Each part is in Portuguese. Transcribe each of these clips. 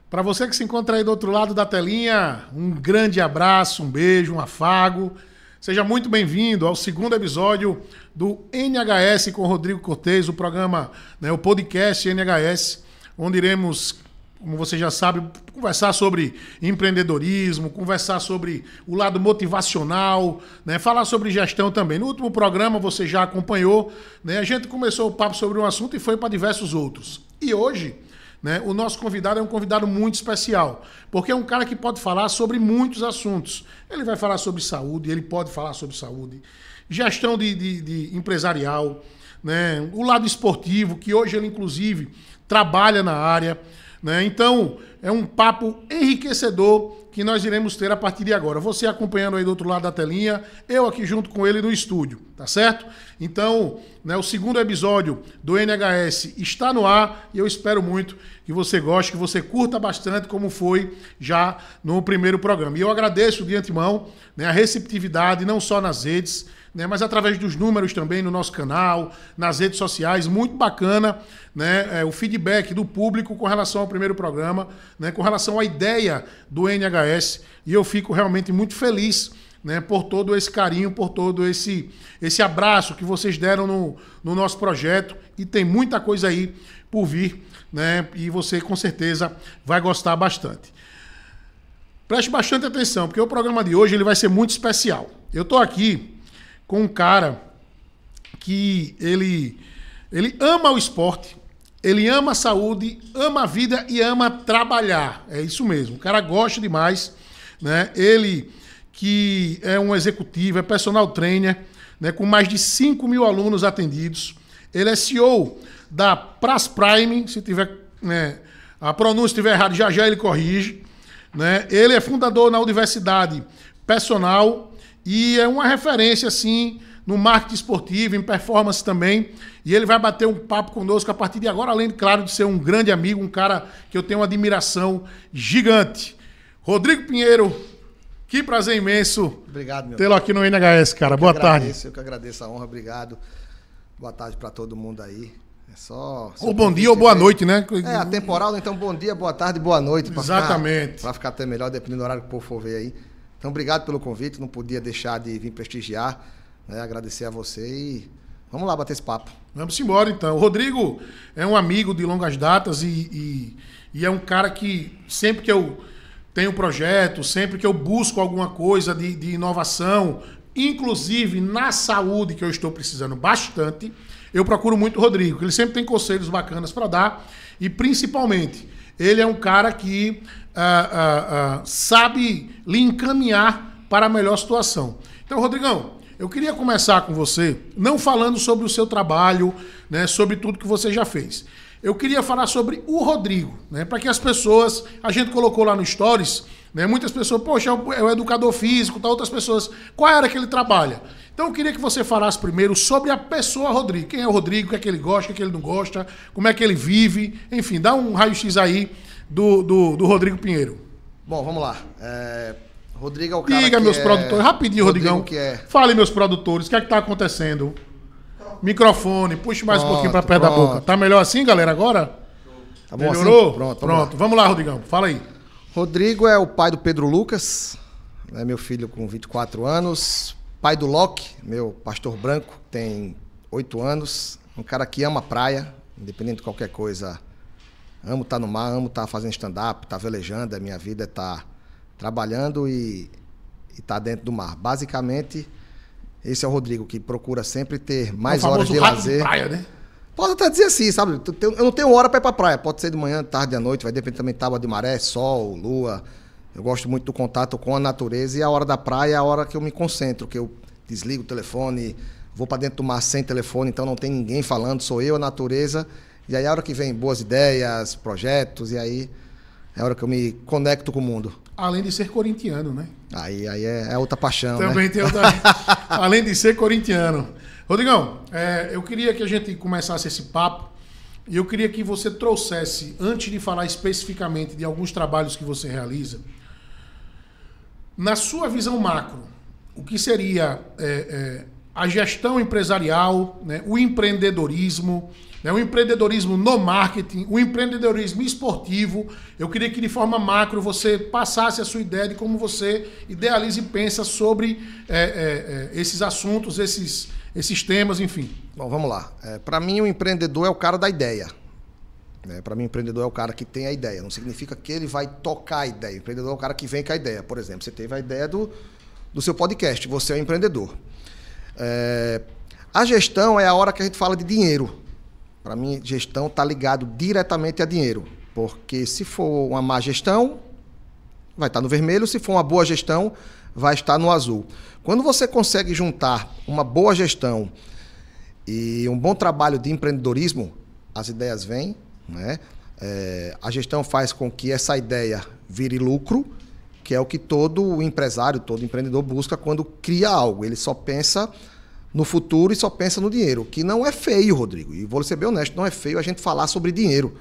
Para você que se encontra aí do outro lado da telinha, um grande abraço, um beijo, um afago. Seja muito bem-vindo ao segundo episódio do NHS com Rodrigo Cortez, o programa, o podcast NHS, onde iremos, como você já sabe, conversar sobre empreendedorismo, conversar sobre o lado motivacional, falar sobre gestão também. No último programa você já acompanhou, a gente começou o papo sobre um assunto e foi para diversos outros. E hoje, o nosso convidado é um convidado muito especial, porque é um cara que pode falar sobre muitos assuntos. Ele vai falar sobre saúde, ele pode falar sobre saúde, gestão de empresarial, o lado esportivo, que hoje ele inclusive trabalha na área. Então, é um papo enriquecedor que nós iremos ter a partir de agora. Você acompanhando aí do outro lado da telinha, eu aqui junto com ele no estúdio, tá certo? Então, o segundo episódio do NHS está no ar e eu espero muito que você goste, que você curta bastante como foi já no primeiro programa. E eu agradeço de antemão a receptividade, não só nas redes, mas através dos números também no nosso canal, nas redes sociais, muito bacana, o feedback do público com relação ao primeiro programa, com relação à ideia do NHS, e eu fico realmente muito feliz, por todo esse carinho, por todo esse abraço que vocês deram no nosso projeto, e tem muita coisa aí por vir, e você com certeza vai gostar bastante. Preste bastante atenção, porque o programa de hoje ele vai ser muito especial. Eu estou aqui com um cara que ele ama o esporte, ele ama a saúde, ama a vida e ama trabalhar. É isso mesmo, o cara gosta demais, Ele que é um executivo, é personal trainer, com mais de 5 mil alunos atendidos. Ele é CEO da Pras Prime, se tiver, a pronúncia estiver errada, já ele corrige. Ele é fundador na Universidade Personal, e é uma referência, assim, no marketing esportivo, em performance também. E ele vai bater um papo conosco a partir de agora, além, claro, de ser um grande amigo, um cara que eu tenho uma admiração gigante. Rodrigo Pinheiro, que prazer imenso tê-lo aqui no NHS, cara. Boa tarde. Eu que agradeço a honra, obrigado. Boa tarde para todo mundo aí. Ou bom dia ou boa noite, né? É, atemporal, então bom dia, boa tarde, boa noite. Exatamente. Para ficar até melhor, dependendo do horário que o povo for ver aí. Então, obrigado pelo convite, não podia deixar de vir prestigiar, agradecer a você e vamos lá bater esse papo. Vamos embora, então. O Rodrigo é um amigo de longas datas e é um cara que sempre que eu tenho projeto, sempre que eu busco alguma coisa de inovação, inclusive na saúde, que eu estou precisando bastante, eu procuro muito o Rodrigo, que ele sempre tem conselhos bacanas para dar e, principalmente, ele é um cara que sabe lhe encaminhar para a melhor situação. Então, Rodrigão, eu queria começar com você, não falando sobre o seu trabalho, sobre tudo que você já fez. Eu queria falar sobre o Rodrigo, para que as pessoas, a gente colocou lá no Stories, muitas pessoas, poxa, é o educador físico, outras pessoas, qual área que ele trabalha? Então eu queria que você falasse primeiro sobre a pessoa Rodrigo. Quem é o Rodrigo, o que é que ele gosta, o que é que ele não gosta, como é que ele vive, enfim, dá um raio-x aí do Rodrigo Pinheiro. Bom, vamos lá. Rodrigo é o cara Diga, meus produtores, rapidinho, Rodrigão. Fale, meus produtores, o que é que tá acontecendo? Microfone, puxe mais um pouquinho para perto da boca. Tá melhor assim, galera, agora? Tá bom. Melhorou? Assim? Pronto. Vamos lá, Rodrigão, fala aí. Rodrigo é o pai do Pedro Lucas, meu filho com 24 anos. Pai do Loki, meu pastor branco, tem 8 anos. Um cara que ama a praia, independente de qualquer coisa. Amo estar no mar, amo estar fazendo stand-up, estar velejando. A minha vida é estar trabalhando e estar dentro do mar. Basicamente, esse é o Rodrigo, que procura sempre ter mais horas de lazer. De praia, né? Pode até dizer assim, sabe? Eu não tenho hora para ir para praia. Pode ser de manhã, tarde, à noite. Vai depender também de tábua de maré, sol, lua. Eu gosto muito do contato com a natureza. E a hora da praia é a hora que eu me concentro, que eu desligo o telefone, vou para dentro do mar sem telefone, então não tem ninguém falando, sou eu, a natureza. E aí é a hora que vem boas ideias, projetos, e aí é a hora que eu me conecto com o mundo. Além de ser corintiano, né? Aí é outra paixão, também, né? Tem outra... Além de ser corintiano. Rodrigão, eu queria que a gente começasse esse papo e eu queria que você trouxesse, antes de falar especificamente de alguns trabalhos que você realiza, na sua visão macro, o que seria a gestão empresarial, o empreendedorismo, né? O empreendedorismo no marketing, o empreendedorismo esportivo. Eu queria que de forma macro você passasse a sua ideia de como você idealiza e pensa sobre esses assuntos, esses temas, enfim. Bom, vamos lá. Para mim, o empreendedor é o cara da ideia. Para mim, o empreendedor é o cara que tem a ideia. Não significa que ele vai tocar a ideia. O empreendedor é o cara que vem com a ideia. Por exemplo, você teve a ideia do seu podcast. Você é um empreendedor. A gestão é a hora que a gente fala de dinheiro. Para mim, gestão está ligado diretamente a dinheiro. Porque se for uma má gestão, vai estar no vermelho. Se for uma boa gestão, vai estar no azul. Quando você consegue juntar uma boa gestão e um bom trabalho de empreendedorismo, as ideias vêm, né? A gestão faz com que essa ideia vire lucro, que é o que todo empresário, todo empreendedor busca quando cria algo. Ele só pensa no futuro e só pensa no dinheiro, que não é feio, Rodrigo. E vou ser bem honesto, não é feio a gente falar sobre dinheiro,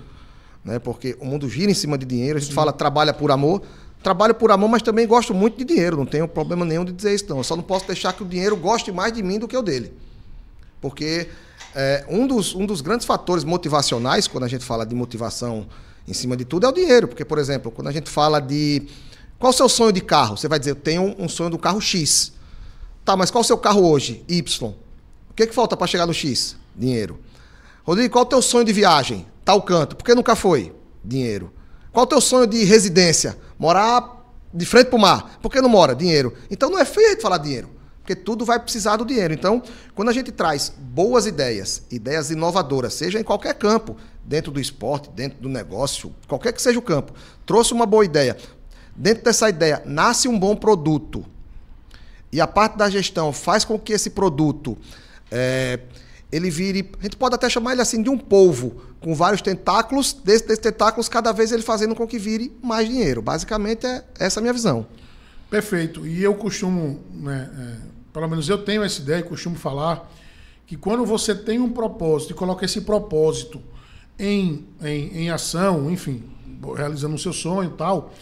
né? Porque o mundo gira em cima de dinheiro. A gente fala trabalha por amor. Trabalho por amor, mas também gosto muito de dinheiro. Não tenho problema nenhum de dizer isso, não. Eu só não posso deixar que o dinheiro goste mais de mim do que o dele. Porque um dos grandes fatores motivacionais, quando a gente fala de motivação em cima de tudo, é o dinheiro. Porque, por exemplo, quando a gente fala de... Qual o seu sonho de carro? Você vai dizer, eu tenho um sonho do carro X. Tá, mas qual o seu carro hoje? Y. O que falta para chegar no X? Dinheiro. Rodrigo, qual o teu sonho de viagem? Tal canto. Por que nunca foi? Dinheiro. Qual o teu sonho de residência? Morar de frente para o mar. Por que não mora? Dinheiro. Então não é feio a gente falar dinheiro. Porque tudo vai precisar do dinheiro. Então, quando a gente traz boas ideias, ideias inovadoras, seja em qualquer campo, dentro do esporte, dentro do negócio, qualquer que seja o campo, trouxe uma boa ideia. Dentro dessa ideia, nasce um bom produto. E a parte da gestão faz com que esse produto, ele vire... A gente pode até chamar ele assim de um polvo, com vários tentáculos. Desses tentáculos, cada vez ele fazendo com que vire mais dinheiro. Basicamente, essa a minha visão. Perfeito. E eu costumo... pelo menos eu tenho essa ideia e costumo falar que quando você tem um propósito e coloca esse propósito em ação, enfim, realizando o seu sonho e tal,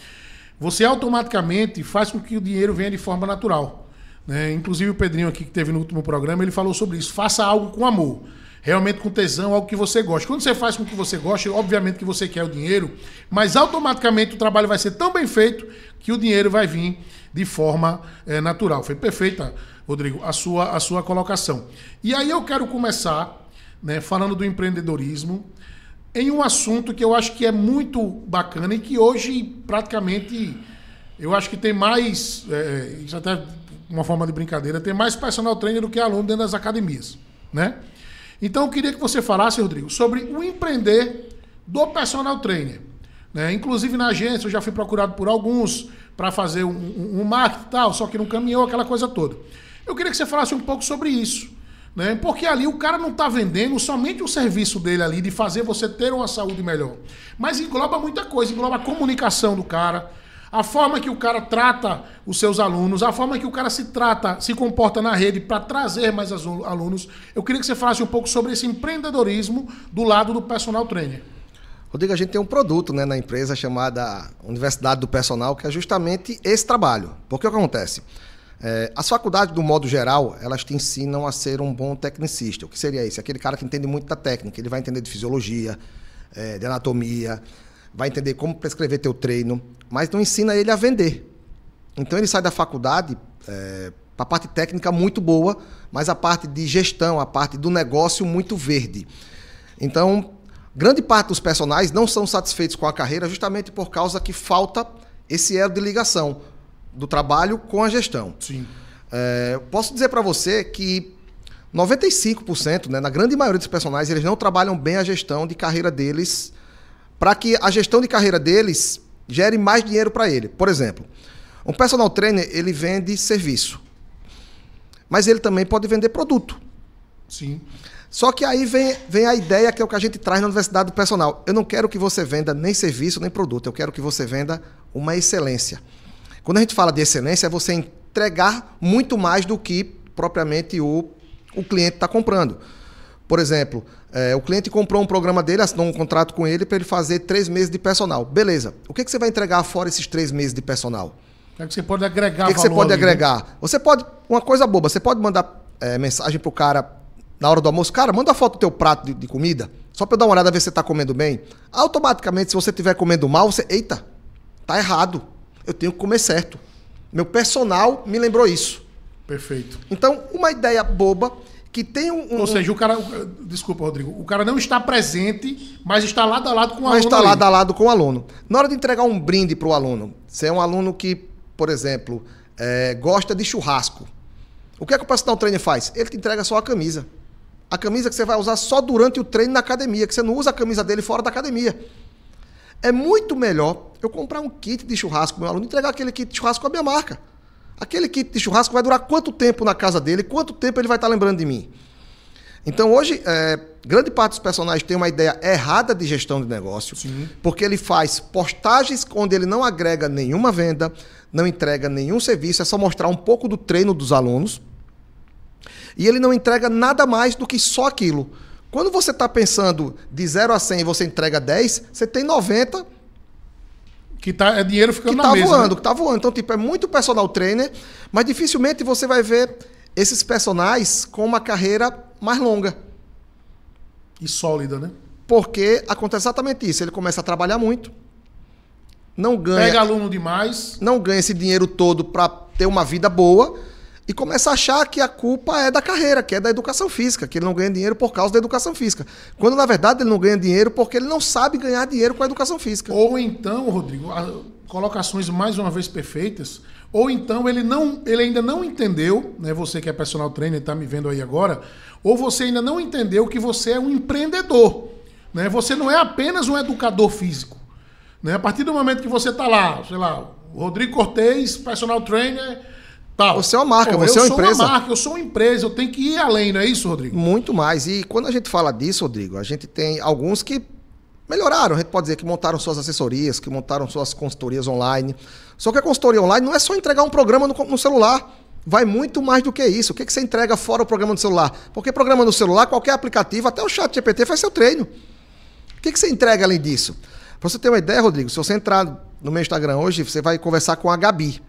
você automaticamente faz com que o dinheiro venha de forma natural, né? Inclusive o Pedrinho aqui que teve no último programa, ele falou sobre isso. Faça algo com amor, realmente com tesão, algo que você gosta. Quando você faz com o que você gosta, obviamente que você quer o dinheiro, mas automaticamente o trabalho vai ser tão bem feito que o dinheiro vai vir de forma natural. Foi perfeita, Rodrigo, a sua colocação. E aí eu quero começar, né, falando do empreendedorismo, em um assunto que eu acho que é muito bacana e que hoje praticamente eu acho que tem mais, isso até uma forma de brincadeira, tem mais personal trainer do que aluno dentro das academias, né? Então eu queria que você falasse, Rodrigo, sobre o empreender do personal trainer, né? Inclusive na agência eu já fui procurado por alguns para fazer um marketing e tal, só que não caminhou, aquela coisa toda. Eu queria que você falasse um pouco sobre isso, né? Porque ali o cara não está vendendo somente o serviço dele ali, de fazer você ter uma saúde melhor, mas engloba muita coisa, engloba a comunicação do cara, a forma que o cara trata os seus alunos, a forma que o cara se comporta na rede para trazer mais alunos. Eu queria que você falasse um pouco sobre esse empreendedorismo do lado do personal trainer. Rodrigo, a gente tem um produto, né, na empresa chamada Universidade do Personal, que é justamente esse trabalho. Porque o que acontece? As faculdades, do modo geral, elas te ensinam a ser um bom tecnicista. O que seria isso? Aquele cara que entende muito da técnica. Ele vai entender de fisiologia, de anatomia, vai entender como prescrever teu treino, mas não ensina ele a vender. Então ele sai da faculdade para a parte técnica muito boa, mas a parte de gestão, a parte do negócio muito verde. Então, grande parte dos personagens não são satisfeitos com a carreira justamente por causa que falta esse elo de ligação do trabalho com a gestão. Sim. Posso dizer para você que 95%, né, na grande maioria dos personagens, eles não trabalham bem a gestão de carreira deles para que a gestão de carreira deles gere mais dinheiro para ele. Por exemplo, um personal trainer, ele vende serviço, mas ele também pode vender produto. Sim. Só que aí vem a ideia que é o que a gente traz na Universidade do Personal. Eu não quero que você venda nem serviço, nem produto. Eu quero que você venda uma excelência. Quando a gente fala de excelência, é você entregar muito mais do que propriamente o cliente está comprando. Por exemplo, o cliente comprou um programa dele, assinou um contrato com ele para ele fazer 3 meses de personal. Beleza. O que você vai entregar fora esses 3 meses de personal? O que você pode agregar? O que você pode agregar? Você pode... Uma coisa boba, você pode mandar mensagem para o cara na hora do almoço. Cara, manda a foto do teu prato de comida. Só para eu dar uma olhada, ver se você está comendo bem. Automaticamente, se você estiver comendo mal, você... Eita, tá errado. Eu tenho que comer certo. Meu personal me lembrou isso. Perfeito. Então, uma ideia boba que tem Ou seja, o cara... Desculpa, Rodrigo. O cara não está presente, mas está lado a lado com o aluno. Mas está lado a lado com o aluno. Na hora de entregar um brinde para o aluno, você é um aluno que, por exemplo, gosta de churrasco. O que é que o personal trainer faz? Ele te entrega só a camisa. A camisa que você vai usar só durante o treino na academia, que você não usa a camisa dele fora da academia. É muito melhor eu comprar um kit de churrasco para o meu aluno e entregar aquele kit de churrasco com a minha marca. Aquele kit de churrasco vai durar quanto tempo na casa dele, quanto tempo ele vai estar lembrando de mim. Então hoje, grande parte dos personagens tem uma ideia errada de gestão de negócio, Sim. porque ele faz postagens onde ele não agrega nenhuma venda, não entrega nenhum serviço, é só mostrar um pouco do treino dos alunos, e ele não entrega nada mais do que só aquilo. Quando você está pensando de 0 a 100 e você entrega 10, você tem 90... Que é dinheiro ficando que na mesa. Voando, né? que tá voando. Então, tipo, é muito personal trainer, mas dificilmente você vai ver esses personagens com uma carreira mais longa. E sólida, né? Porque acontece exatamente isso. Ele começa a trabalhar muito, não ganha... Pega aluno demais. Não ganha esse dinheiro todo para ter uma vida boa e começa a achar que a culpa é da carreira, que é da educação física, que ele não ganha dinheiro por causa da educação física. Quando, na verdade, ele não ganha dinheiro porque ele não sabe ganhar dinheiro com a educação física. Ou então, Rodrigo, colocações mais uma vez perfeitas, ou então ele ainda não entendeu, né? Você que é personal trainer, está me vendo aí agora, ou você ainda não entendeu que você é um empreendedor, né? Você não é apenas um educador físico, né? A partir do momento que você está lá, sei lá, Rodrigo Cortez, personal trainer... Tal. Você é uma marca, você é uma empresa. Eu sou uma marca, eu sou uma empresa, eu tenho que ir além, não é isso, Rodrigo? Muito mais. E quando a gente fala disso, Rodrigo, a gente tem alguns que melhoraram. A gente pode dizer que montaram suas assessorias, que montaram suas consultorias online. Só que a consultoria online não é só entregar um programa no celular. Vai muito mais do que isso. O que você entrega fora o programa do celular? Porque programa no celular, qualquer aplicativo, até o ChatGPT faz seu treino. O que você entrega além disso? Pra você ter uma ideia, Rodrigo, se você entrar no meu Instagram hoje, você vai conversar com a Gabi.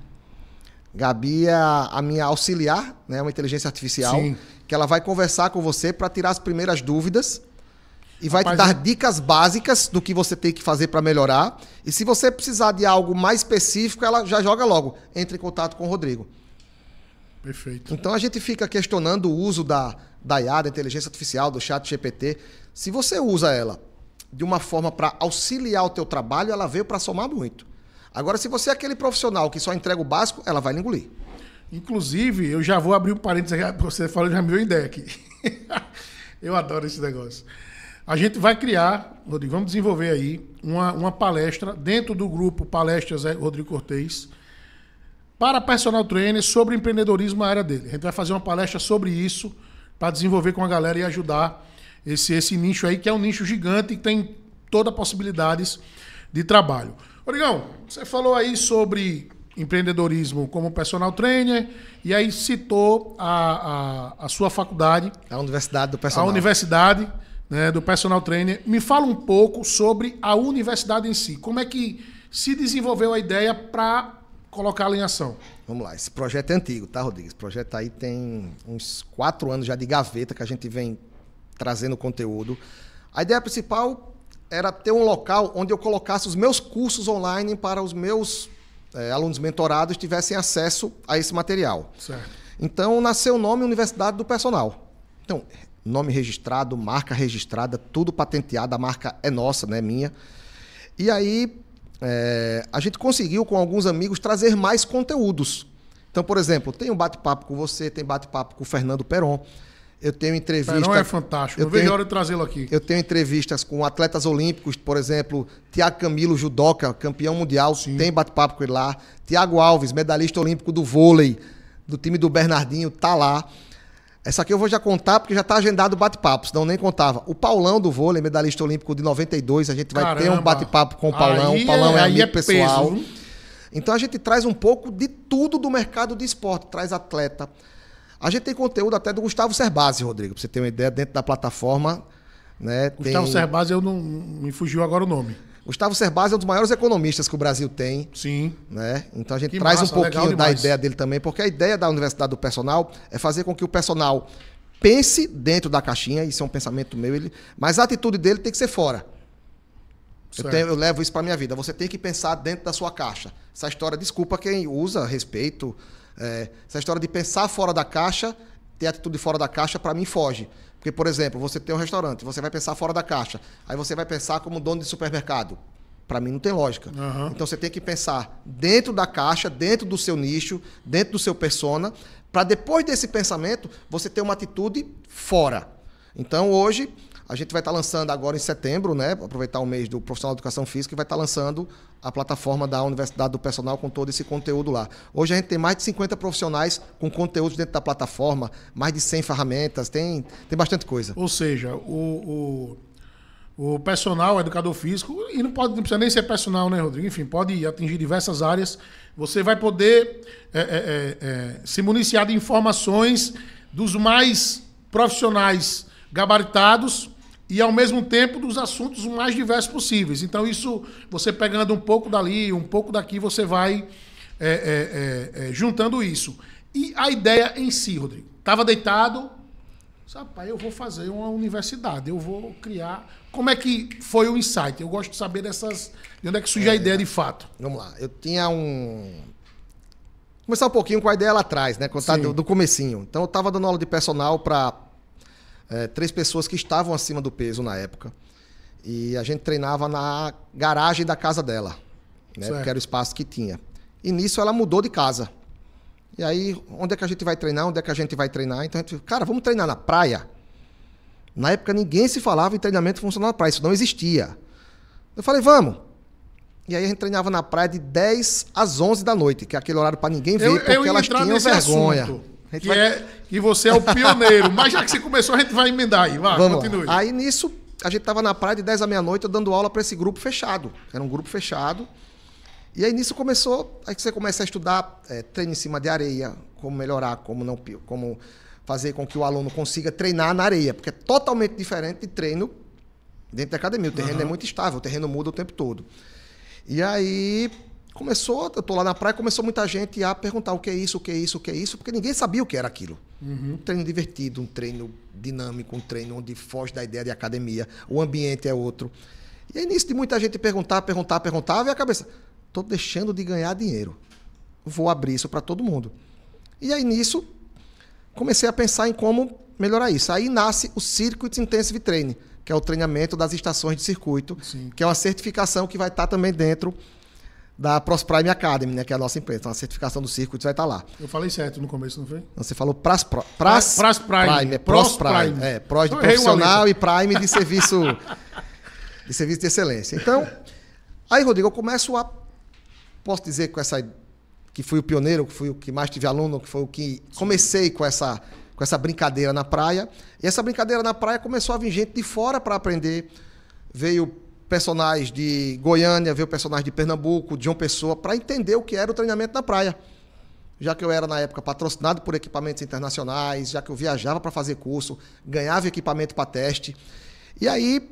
Gabi é a minha auxiliar, né, uma inteligência artificial, Sim. que ela vai conversar com você para tirar as primeiras dúvidas e vai te dar dicas básicas do que você tem que fazer para melhorar. E se você precisar de algo mais específico, ela já joga logo. Entre em contato com o Rodrigo. Perfeito. Então a gente fica questionando o uso da IA, da inteligência artificial, do ChatGPT. Se você usa ela de uma forma para auxiliar o teu trabalho, ela veio para somar muito. Agora, se você é aquele profissional que só entrega o básico, ela vai lhe engolir. Inclusive, eu já vou abrir um parênteses, você falou, já me deu ideia aqui. Eu adoro esse negócio. A gente vai criar, Rodrigo, vamos desenvolver aí uma palestra dentro do grupo Palestras Rodrigo Cortez para personal trainer sobre empreendedorismo na área dele. A gente vai fazer uma palestra sobre isso para desenvolver com a galera e ajudar esse nicho aí, que é um nicho gigante e tem todas as possibilidades de trabalho. Rodrigão, você falou aí sobre empreendedorismo como personal trainer e aí citou a sua faculdade. A Universidade do Personal. A Universidade, né, do Personal Trainer. Me fala um pouco sobre a universidade em si. Como é que se desenvolveu a ideia para colocá-la em ação? Vamos lá, esse projeto é antigo, tá, Rodrigo? Esse projeto aí tem uns 4 anos já de gaveta que a gente vem trazendo conteúdo. A ideia principal era ter um local onde eu colocasse os meus cursos online para os meus alunos mentorados tivessem acesso a esse material. Certo. Então, nasceu o nome Universidade do Personal. Então, nome registrado, marca registrada, tudo patenteado, a marca é nossa, não é minha. E aí, a gente conseguiu, com alguns amigos, trazer mais conteúdos. Então, por exemplo, tem um bate-papo com você, tem bate-papo com o Fernando Peron. Eu tenho entrevista... Peron é fantástico, eu vejo a hora de trazê-lo aqui. Eu tenho entrevistas com atletas olímpicos, por exemplo, Tiago Camilo, judoca, campeão mundial, Sim. Tem bate-papo com ele lá. Tiago Alves, medalhista olímpico do vôlei, do time do Bernardinho, tá lá. Essa aqui eu vou já contar, porque já está agendado o bate-papo, senão nem contava. O Paulão do vôlei, medalhista olímpico de 92, a gente vai ter um bate-papo com o Paulão. O Paulão é amigo pessoal. Peso. Então a gente traz um pouco de tudo do mercado de esporte, traz atleta. A gente tem conteúdo até do Gustavo Cerbasi, Rodrigo, para você ter uma ideia, dentro da plataforma. Né, Gustavo Cerbasi, me fugiu agora o nome. Gustavo Cerbasi é um dos maiores economistas que o Brasil tem. Sim. Né? Então a gente traz um pouquinho da ideia dele também, porque a ideia da Universidade do Personal é fazer com que o personal pense dentro da caixinha, isso é um pensamento meu, mas a atitude dele tem que ser fora. Eu levo isso para minha vida. Você tem que pensar dentro da sua caixa. Essa história, desculpa quem usa, respeito. Essa história de pensar fora da caixa, ter atitude fora da caixa, para mim foge. Porque, por exemplo, você tem um restaurante, você vai pensar fora da caixa. Aí você vai pensar como dono de supermercado. Para mim não tem lógica. Uhum. Então você tem que pensar dentro da caixa, dentro do seu nicho, dentro do seu persona, para depois desse pensamento, você ter uma atitude fora. Então hoje... A gente vai estar lançando agora em setembro, né? Aproveitar o mês do profissional de educação física e vai estar lançando a plataforma da Universidade do Personal com todo esse conteúdo lá. Hoje a gente tem mais de 50 profissionais com conteúdos dentro da plataforma, mais de 100 ferramentas, tem bastante coisa. Ou seja, o personal, o educador físico, e não precisa nem ser personal, né, Rodrigo? Enfim, pode atingir diversas áreas. Você vai poder se municiar de informações dos mais profissionais gabaritados e, ao mesmo tempo, dos assuntos mais diversos possíveis. Então, isso, você pegando um pouco dali, um pouco daqui, você vai juntando isso. E a ideia em si, Rodrigo? Estava deitado, rapaz, eu vou fazer uma universidade, eu vou criar... Como é que foi o insight? Eu gosto de saber de onde é que surgiu a ideia de fato. Vamos lá. Eu tinha Começar um pouquinho com a ideia lá atrás, né? Contar do comecinho. Então, eu estava dando aula de personal para 3 pessoas que estavam acima do peso na época. E a gente treinava na garagem da casa dela, né? Porque era o espaço que tinha. E nisso ela mudou de casa. E aí, onde é que a gente vai treinar? Onde é que a gente vai treinar? Então a gente, cara, vamos treinar na praia? Na época ninguém se falava em treinamento funcional na praia, isso não existia. Eu falei, vamos. E aí a gente treinava na praia de 10 às 11 da noite, que é aquele horário para ninguém ver, porque elas tinham vergonha. Assunto. Que você é o pioneiro. Mas já que você começou, a gente vai emendar aí. Continue. Aí nisso, a gente estava na praia de 10 à meia-noite, eu dando aula para esse grupo fechado. Era um grupo fechado. E aí nisso começou, aí você começa a estudar treino em cima de areia, como melhorar, como fazer com que o aluno consiga treinar na areia, porque é totalmente diferente de treino dentro da academia. O terreno é muito estável, o terreno muda o tempo todo. E aí... eu tô lá na praia, começou muita gente a perguntar o que é isso, porque ninguém sabia o que era aquilo. Uhum. Um treino divertido, um treino dinâmico, um treino onde foge da ideia de academia, o ambiente é outro. E aí, nisso de muita gente perguntava, e a cabeça, tô deixando de ganhar dinheiro. Vou abrir isso para todo mundo. E aí, nisso, comecei a pensar em como melhorar isso. Aí nasce o Circuit Intensive Training, que é o treinamento das estações de circuito, Sim. que é uma certificação que vai estar também dentro da ProsPrime Academy, né, que é a nossa empresa. Então, a certificação do Circuit vai estar lá. Eu falei certo no começo, não foi? Você falou ProsPrime. É ProsPrime. Pros de profissional e Prime de serviço de excelência. Então, aí, Rodrigo, eu começo posso dizer que fui o pioneiro, que fui o que mais tive aluno, que foi o que comecei com essa brincadeira na praia. E essa brincadeira na praia começou a vir gente de fora para aprender. Veio personagens de Goiânia, veio personagens de Pernambuco, de João Pessoa, para entender o que era o treinamento na praia. Já que eu era, na época, patrocinado por equipamentos internacionais, já que eu viajava para fazer curso, ganhava equipamento para teste. E aí,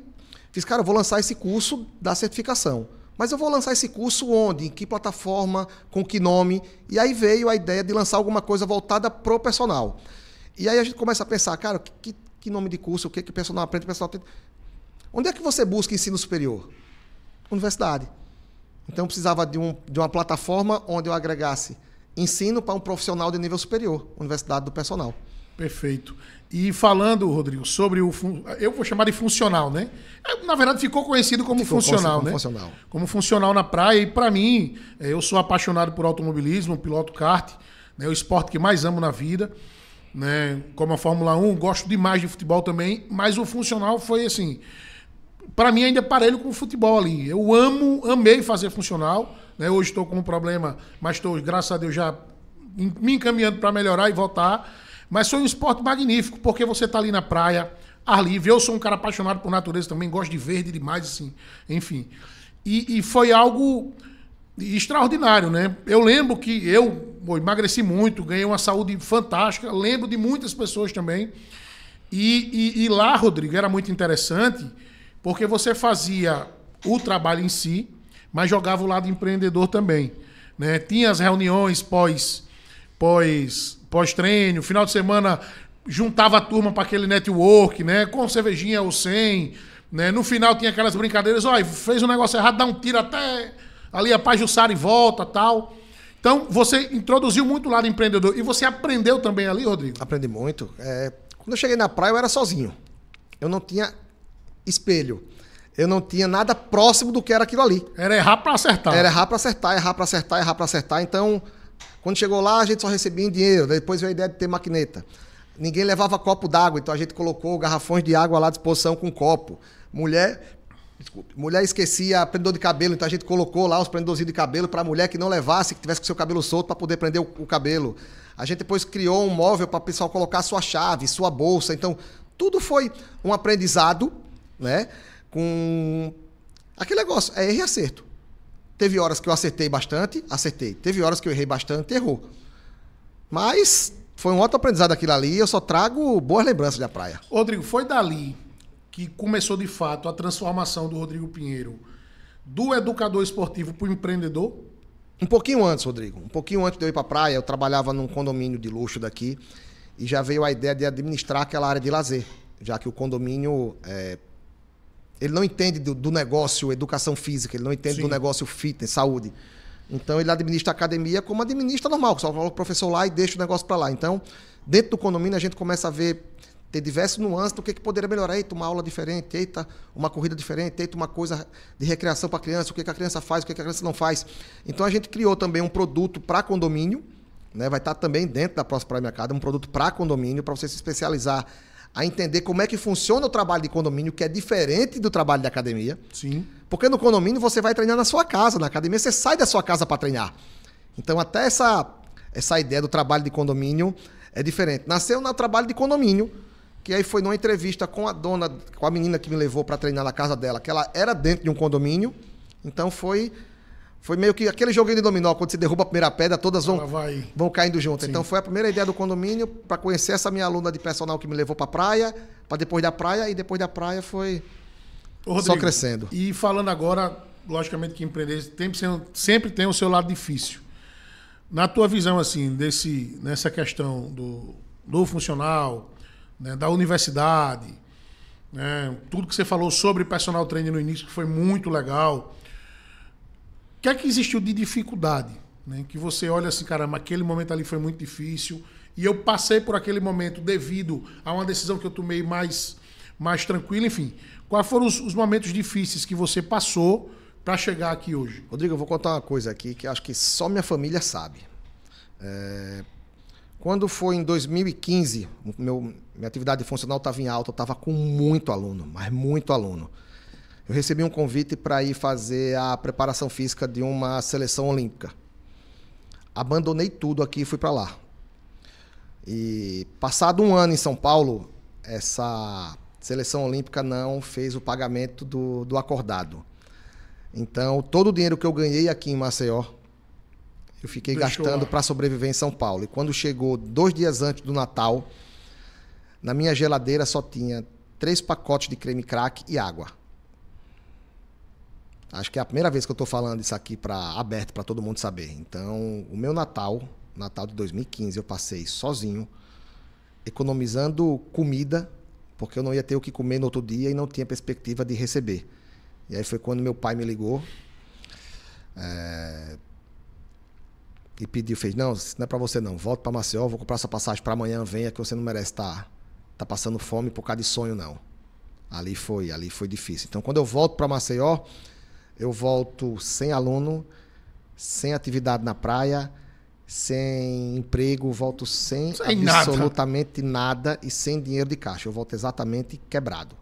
fiz, cara, eu vou lançar esse curso da certificação. Mas eu vou lançar esse curso onde? Em que plataforma? Com que nome? E aí veio a ideia de lançar alguma coisa voltada pro personal. E aí a gente começa a pensar, cara, que nome de curso, o que o personal aprende, o personal tem... Onde é que você busca ensino superior? Universidade. Então, eu precisava de uma plataforma onde eu agregasse ensino para um profissional de nível superior, Universidade do Personal. Perfeito. E falando, Rodrigo, sobre eu vou chamar de funcional, né? Na verdade, ficou conhecido como funcional, né? Como funcional na praia. E, para mim, eu sou apaixonado por automobilismo, piloto kart, né? O esporte que mais amo na vida, né? Como a Fórmula 1, gosto demais de futebol também, mas o funcional foi assim... Para mim, ainda é parelho com o futebol ali. Eu amei fazer funcional, né? Hoje estou com um problema, mas estou, graças a Deus, já me encaminhando para melhorar e voltar. Mas foi um esporte magnífico, porque você está ali na praia, ar livre. Eu sou um cara apaixonado por natureza também, gosto de verde demais, assim, enfim. E foi algo extraordinário, né? Eu lembro que eu emagreci muito, ganhei uma saúde fantástica, lembro de muitas pessoas também. E lá, Rodrigo, era muito interessante, porque você fazia o trabalho em si, mas jogava o lado empreendedor também, né? Tinha as reuniões pós-treino, final de semana, juntava a turma para aquele network, né? Com cervejinha ou sem, né? No final tinha aquelas brincadeiras, ó, fez um negócio errado, dá um tiro até ali a Pajuçara e volta, tal. Então, você introduziu muito o lado empreendedor. E você aprendeu também ali, Rodrigo? Aprendi muito. Quando eu cheguei na praia, eu era sozinho. Eu não tinha espelho. Eu não tinha nada próximo do que era aquilo ali. Era errar para acertar. Era errar para acertar, errar para acertar, errar para acertar. Então, quando chegou lá, a gente só recebia em dinheiro. Depois veio a ideia de ter maquineta. Ninguém levava copo d'água, então a gente colocou garrafões de água lá à disposição com copo. Mulher esquecia prendedor de cabelo, então a gente colocou lá os prendedorzinhos de cabelo para a mulher que não levasse, que tivesse com seu cabelo solto, para poder prender o cabelo. A gente depois criou um móvel para o pessoal colocar sua chave, sua bolsa. Então, tudo foi um aprendizado, né? Com aquele negócio, erro e acerto. Teve horas que eu acertei bastante, acertei. Teve horas que eu errei bastante, errou. Mas foi um ótimo aprendizado aquilo ali, eu só trago boas lembranças da praia. Rodrigo, foi dali que começou de fato a transformação do Rodrigo Pinheiro do educador esportivo para o empreendedor? Um pouquinho antes, Rodrigo. Um pouquinho antes de eu ir para a praia, eu trabalhava num condomínio de luxo daqui e já veio a ideia de administrar aquela área de lazer, já que o condomínio ele não entende do negócio educação física, ele não entende do negócio fitness, saúde. Então, ele administra a academia como administra normal, só coloca o professor lá e deixa o negócio para lá. Então, dentro do condomínio, a gente começa a ter diversos nuances do que poderia melhorar. Eita, uma aula diferente, eita, uma corrida diferente, eita, uma coisa de recreação para a criança, o que a criança faz, o que a criança não faz. Então, a gente criou também um produto para condomínio, né? Vai estar também dentro da próxima Praia Minha Casa, um produto para condomínio, para você se especializar a entender como é que funciona o trabalho de condomínio, que é diferente do trabalho de academia. Sim. Porque no condomínio você vai treinar na sua casa, na academia você sai da sua casa para treinar. Então até essa ideia do trabalho de condomínio é diferente. Nasceu no trabalho de condomínio, que aí foi numa entrevista com a menina que me levou para treinar na casa dela, que ela era dentro de um condomínio. Então foi meio que aquele joguinho de dominó, quando você derruba a primeira pedra, todas vão caindo juntas. Então foi a primeira ideia do condomínio para conhecer essa minha aluna de personal que me levou para a praia, para depois da praia, e depois da praia foi Rodrigo, só crescendo. E falando agora, logicamente que empreender sempre tem o seu lado difícil. Na tua visão, assim, nessa questão do funcional, né, da universidade, né, tudo que você falou sobre personal training no início, que foi muito legal. O que é que existiu de dificuldade? Né? Que você olha assim, caramba, aquele momento ali foi muito difícil e eu passei por aquele momento devido a uma decisão que eu tomei mais tranquila, enfim. Quais foram os momentos difíceis que você passou para chegar aqui hoje? Rodrigo, eu vou contar uma coisa aqui que acho que só minha família sabe. Quando foi em 2015, minha atividade funcional estava em alta, eu estava com muito aluno, mas muito aluno. Eu recebi um convite para ir fazer a preparação física de uma seleção olímpica. Abandonei tudo aqui e fui para lá. E passado um ano em São Paulo, essa seleção olímpica não fez o pagamento do acordado. Então, todo o dinheiro que eu ganhei aqui em Maceió, eu fiquei gastando para sobreviver em São Paulo. E quando chegou 2 dias antes do Natal, na minha geladeira só tinha 3 pacotes de creme crack e água. Acho que é a primeira vez que eu estou falando isso aqui aberto para todo mundo saber. Então, o meu Natal de 2015, eu passei sozinho, economizando comida, porque eu não ia ter o que comer no outro dia e não tinha perspectiva de receber. E aí foi quando meu pai me ligou e pediu, fez, não, isso não é para você não, volta para Maceió, vou comprar sua passagem para amanhã, venha que você não merece estar passando fome por causa de sonho, não. Ali foi difícil. Então, quando eu volto para Maceió, eu volto sem aluno, sem atividade na praia, sem emprego, volto sem absolutamente nada e sem dinheiro de caixa. Eu volto exatamente quebrado.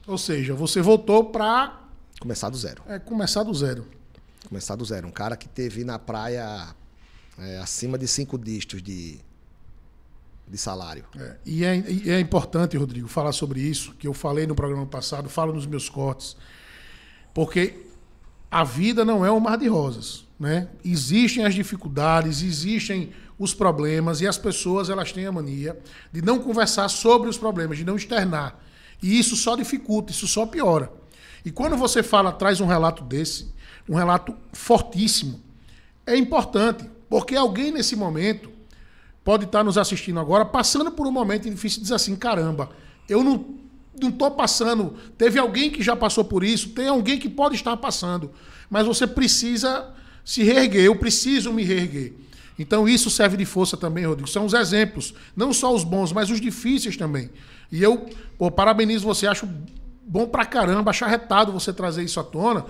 Ou seja, você voltou para... Começar do zero. Começar do zero. Começar do zero. Um cara que teve na praia acima de 5 dígitos de salário. E é importante, Rodrigo, falar sobre isso, que eu falei no programa passado, falo nos meus cortes, porque a vida não é um mar de rosas, né? Existem as dificuldades, existem os problemas e as pessoas elas têm a mania de não conversar sobre os problemas, de não externar. E isso só dificulta, isso só piora. E quando você traz um relato desse, um relato fortíssimo, é importante, porque alguém nesse momento pode estar nos assistindo agora, passando por um momento difícil e diz assim, caramba, eu não estou passando, teve alguém que já passou por isso, tem alguém que pode estar passando, mas você precisa se reerguer, eu preciso me reerguer. Então isso serve de força também, Rodrigo. São os exemplos, não só os bons, mas os difíceis também. E eu parabenizo você, acho bom pra caramba, acho arretado você trazer isso à tona,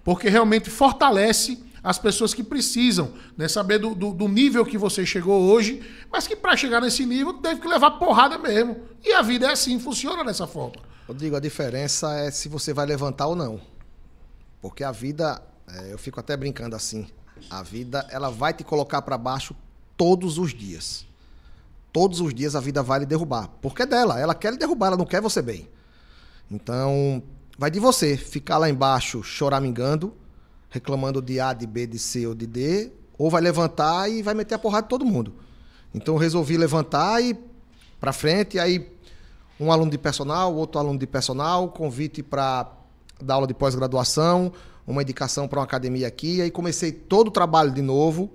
porque realmente fortalece as pessoas que precisam, né, saber do nível que você chegou hoje, mas que para chegar nesse nível teve que levar porrada mesmo. E a vida é assim, funciona dessa forma. Rodrigo, a diferença é se você vai levantar ou não. Porque a vida, eu fico até brincando assim, a vida ela vai te colocar para baixo todos os dias. Todos os dias a vida vai lhe derrubar. Porque é dela, ela quer lhe derrubar, ela não quer você bem. Então, vai de você ficar lá embaixo choramingando, reclamando de A, de B, de C ou de D, ou vai levantar e vai meter a porrada de todo mundo. Então eu resolvi levantar e para frente, aí um aluno de personal, outro aluno de personal, convite para dar aula de pós-graduação, uma indicação para uma academia aqui, aí comecei todo o trabalho de novo,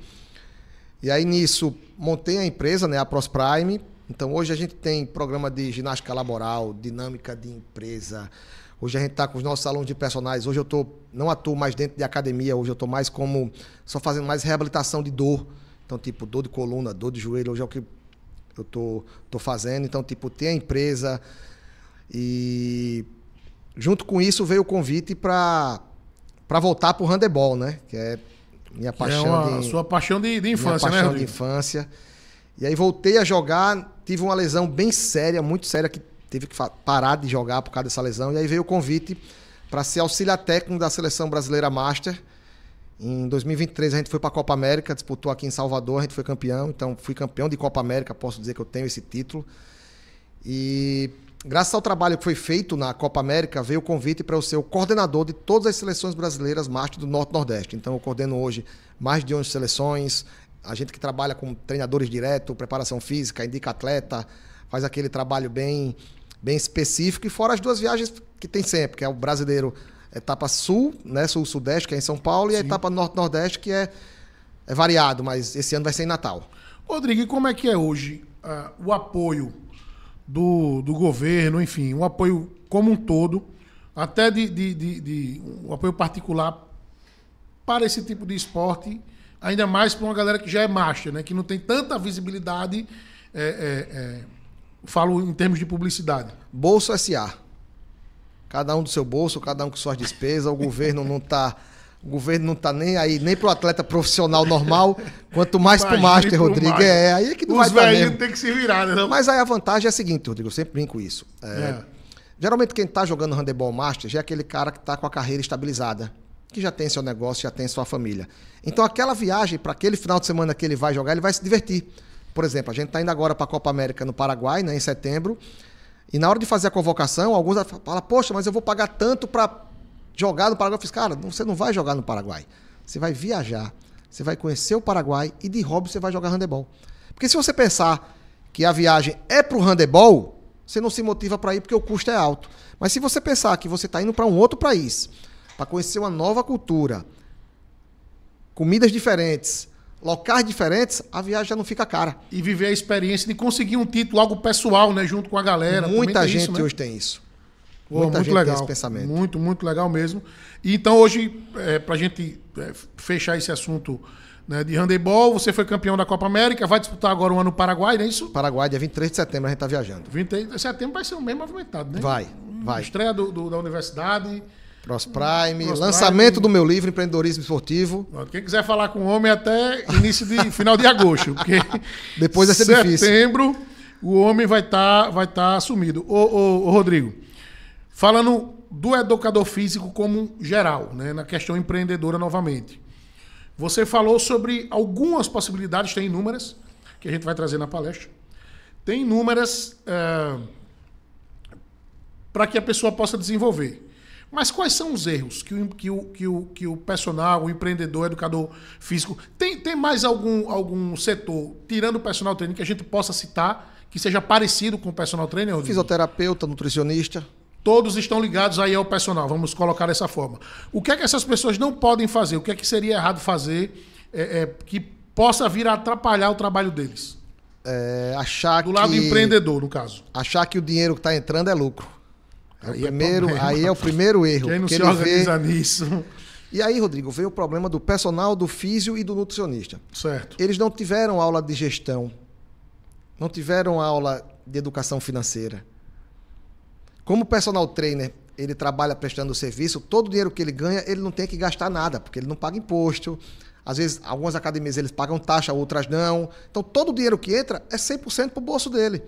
e aí nisso montei a empresa, né, a ProsPrime. Então hoje a gente tem programa de ginástica laboral, dinâmica de empresa. Hoje a gente está com os nossos alunos de personagens. Hoje eu não atuo mais dentro de academia, hoje eu estou mais só fazendo mais reabilitação de dor. Então, tipo, dor de coluna, dor de joelho, hoje é o que eu tô fazendo. Então, tipo, tem a empresa e junto com isso veio o convite para voltar para o handebol, né? Que é minha paixão. Sua paixão de infância, minha paixão, né, de infância. E aí voltei a jogar, tive uma lesão bem séria, muito séria, que teve que parar de jogar por causa dessa lesão. E aí veio o convite para ser auxiliar técnico da Seleção Brasileira Master. Em 2023 a gente foi para a Copa América, disputou aqui em Salvador, a gente foi campeão. Então fui campeão de Copa América, posso dizer que eu tenho esse título. E graças ao trabalho que foi feito na Copa América, veio o convite para eu ser o coordenador de todas as seleções brasileiras Master do Norte e Nordeste. Então eu coordeno hoje mais de 11 seleções. A gente que trabalha com treinadores direto, preparação física, indica atleta, faz aquele trabalho bem específico, e fora as duas viagens que tem sempre, que é o brasileiro etapa sul, né, sul-sudeste, que é em São Paulo, e a etapa norte-nordeste, que é variado, mas esse ano vai ser em Natal. Rodrigo, e como é que é hoje o apoio do governo, enfim, o apoio como um todo, até um apoio particular para esse tipo de esporte, ainda mais para uma galera que já é master, né, que não tem tanta visibilidade, falo em termos de publicidade. Bolso S.A. Cada um do seu bolso, cada um com suas despesas. O governo não tá nem aí, nem pro atleta profissional normal, quanto mais pro Master, Rodrigo. Aí é que não vai dar mesmo. Os velhinhos tem que se virar, né? Não? Mas aí a vantagem é a seguinte, Rodrigo, eu sempre brinco isso. Geralmente quem tá jogando handebol Master já é aquele cara que tá com a carreira estabilizada, que já tem seu negócio, já tem sua família. Então aquela viagem para aquele final de semana que ele vai jogar, ele vai se divertir. Por exemplo, a gente está indo agora para a Copa América no Paraguai, né, em setembro, e na hora de fazer a convocação, alguns falam, poxa, mas eu vou pagar tanto para jogar no Paraguai. Eu fiz, cara, você não vai jogar no Paraguai. Você vai viajar, você vai conhecer o Paraguai e de hobby você vai jogar handebol. Porque se você pensar que a viagem é para o handebol, você não se motiva para ir porque o custo é alto. Mas se você pensar que você está indo para um outro país, para conhecer uma nova cultura, comidas diferentes, locais diferentes, a viagem já não fica cara. E viver a experiência de conseguir um título, algo pessoal, né, junto com a galera. Muita gente isso, né? Hoje tem isso. Muita gente legal. Tem esse pensamento. Muito, muito legal mesmo. E então hoje, para a gente fechar esse assunto, né, de handebol, você foi campeão da Copa América, vai disputar agora um ano no Paraguai, não é isso? Paraguai, dia 23 de setembro, a gente está viajando. 23 de setembro vai ser um bem movimentado, né? Vai. Estreia da universidade. ProsPrime, lançamento do meu livro, Empreendedorismo Esportivo. Quem quiser falar com o homem até final de agosto, porque depois vai ser difícil. Setembro o homem vai tá assumido. Ô, Rodrigo, falando do educador físico como geral, né, na questão empreendedora novamente, você falou sobre algumas possibilidades, tem inúmeras, que a gente vai trazer na palestra. Tem inúmeras para que a pessoa possa desenvolver. Mas quais são os erros que o personal, o empreendedor, o educador físico... Tem mais algum setor, tirando o personal trainer, que a gente possa citar, que seja parecido com o personal trainer? Rodrigo? Fisioterapeuta, nutricionista. Todos estão ligados aí ao personal, vamos colocar dessa forma. O que é que essas pessoas não podem fazer? O que é que seria errado fazer que possa vir a atrapalhar o trabalho deles? achar Do lado empreendedor, no caso. Achar que o dinheiro que está entrando é lucro. Aí Aí é o primeiro erro. Quem não porque se ele organiza nisso. E aí, Rodrigo, veio o problema do personal, do físio e do nutricionista. Certo. Eles não tiveram aula de gestão, não tiveram aula de educação financeira. Como o personal trainer, ele trabalha prestando serviço, todo o dinheiro que ele ganha, ele não tem que gastar nada, porque ele não paga imposto. Às vezes, algumas academias eles pagam taxa, outras não. Então, todo o dinheiro que entra é 100% para o bolso dele.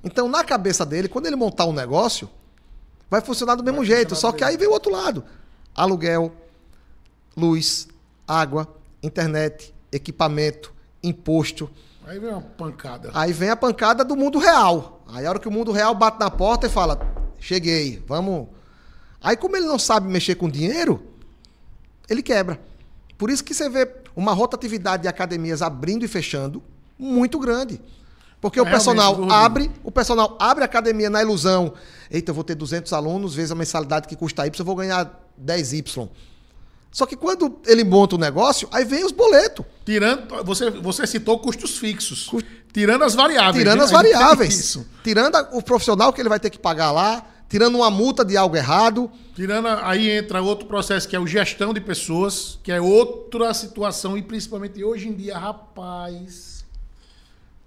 Então, na cabeça dele, quando ele montar um negócio, vai funcionar do mesmo jeito. Só que aí vem o outro lado. Aluguel, luz, água, internet, equipamento, imposto. Aí vem uma pancada. Aí vem a pancada do mundo real. Aí a hora que o mundo real bate na porta e fala, cheguei, vamos... Aí como ele não sabe mexer com dinheiro, ele quebra. Por isso que você vê uma rotatividade de academias abrindo e fechando muito grande. Porque o personal abre a academia na ilusão. Eita, eu vou ter 200 alunos, vezes a mensalidade que custa Y, eu vou ganhar 10Y. Só que quando ele monta o negócio, aí vem os boletos. Tirando, você citou custos fixos. Tirando as variáveis. Tirando as variáveis. Tirando o profissional que ele vai ter que pagar lá, tirando uma multa de algo errado. Aí entra outro processo que é o gestão de pessoas, que é outra situação, e principalmente hoje em dia, rapaz.